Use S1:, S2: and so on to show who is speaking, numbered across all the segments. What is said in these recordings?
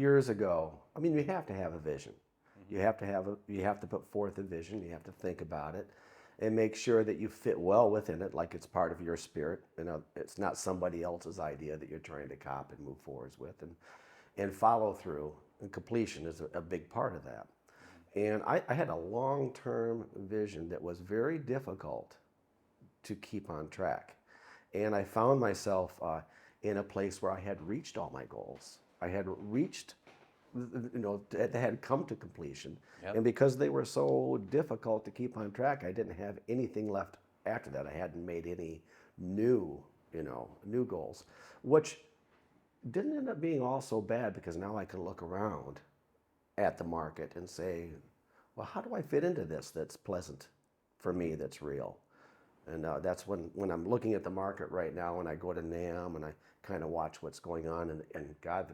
S1: years ago, I mean, you have to have a vision. You have to put forth a vision. You have to think about it and make sure that you fit well within it, like it's part of your spirit. It's not somebody else's idea that you're trying to cop and move forwards with, and follow through and completion is a big part of that. And I had a long-term vision that was very difficult to keep on track. And I found myself in a place where I had reached all my goals. I had reached, they had come to completion. Yep. And because they were so difficult to keep on track, I didn't have anything left after that. I hadn't made any new goals, which didn't end up being all so bad, because now I can look around at the market and say, well, how do I fit into this that's pleasant for me, that's real? And that's when I'm looking at the market right now, and I go to NAMM and I kind of watch what's going on, and God,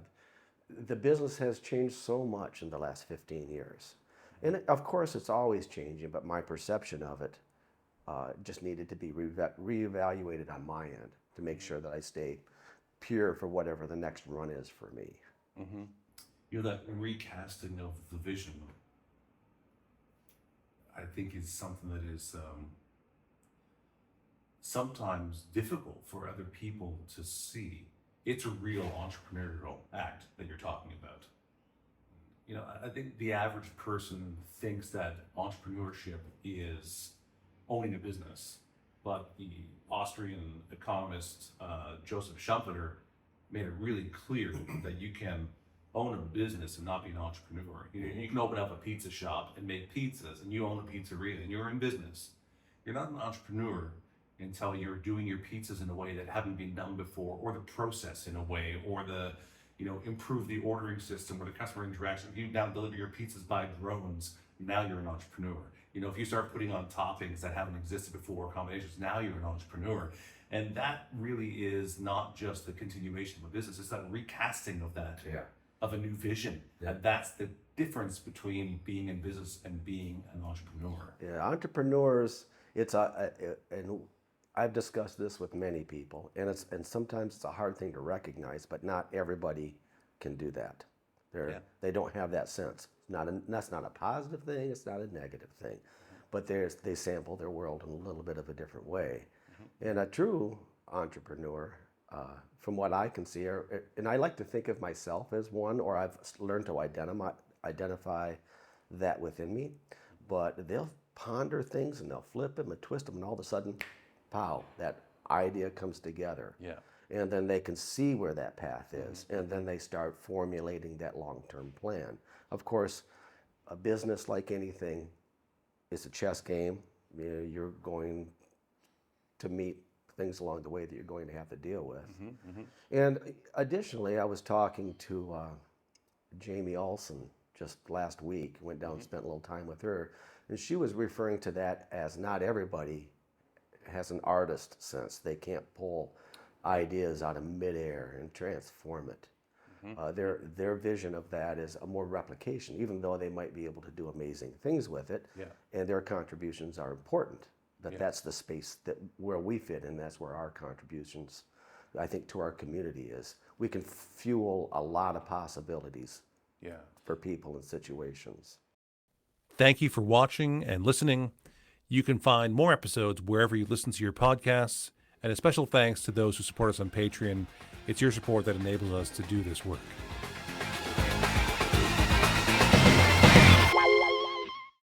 S1: the business has changed so much in the last 15 years. And of course it's always changing, but my perception of it just needed to be reevaluated on my end to make sure that I stay pure for whatever the next run is for me.
S2: Mm-hmm. That recasting of the vision, I think, is something that is sometimes difficult for other people to see. It's a real entrepreneurial act that you're talking about. I think the average person thinks that entrepreneurship is owning a business, but the Austrian economist Joseph Schumpeter made it really clear that you can own a business and not be an entrepreneur. You can open up a pizza shop and make pizzas, and you own a pizzeria and you're in business. You're not an entrepreneur until you're doing your pizzas in a way that haven't been done before, or the process in a way, or the improve the ordering system or the customer interaction. If you now deliver your pizzas by drones, now you're an entrepreneur. If you start putting on toppings that haven't existed before, combinations, now you're an entrepreneur. And that really is not just the continuation of a business, it's that recasting of that, of a new vision. Yeah. And that's the difference between being in business and being an entrepreneur.
S1: Yeah, entrepreneurs, and I've discussed this with many people, and sometimes it's a hard thing to recognize, but not everybody can do that. They don't have that sense. That's not a positive thing, it's not a negative thing, but they sample their world in a little bit of a different way. And a true entrepreneur, from what I can see, and I like to think of myself as one, or I've learned to identify that within me, but they'll ponder things and they'll flip them and twist them, and all of a sudden, pow, that idea comes together. Yeah. And then they can see where that path is, and then they start formulating that long-term plan. Of course, a business, like anything, is a chess game. You're going to meet things along the way that you're going to have to deal with. And additionally, I was talking to Jamie Olson just last week, went down and spent a little time with her, and she was referring to that as not everybody has an artist sense. They can't pull ideas out of midair and transform it. Their vision of that is a more replication, even though they might be able to do amazing things with it, and their contributions are important. But that's the space where we fit in. That's where our contributions, I think, to our community is. We can fuel a lot of possibilities for people and situations.
S3: Thank you for watching and listening. You can find more episodes wherever you listen to your podcasts, and a special thanks to those who support us on Patreon. It's your support that enables us to do this work.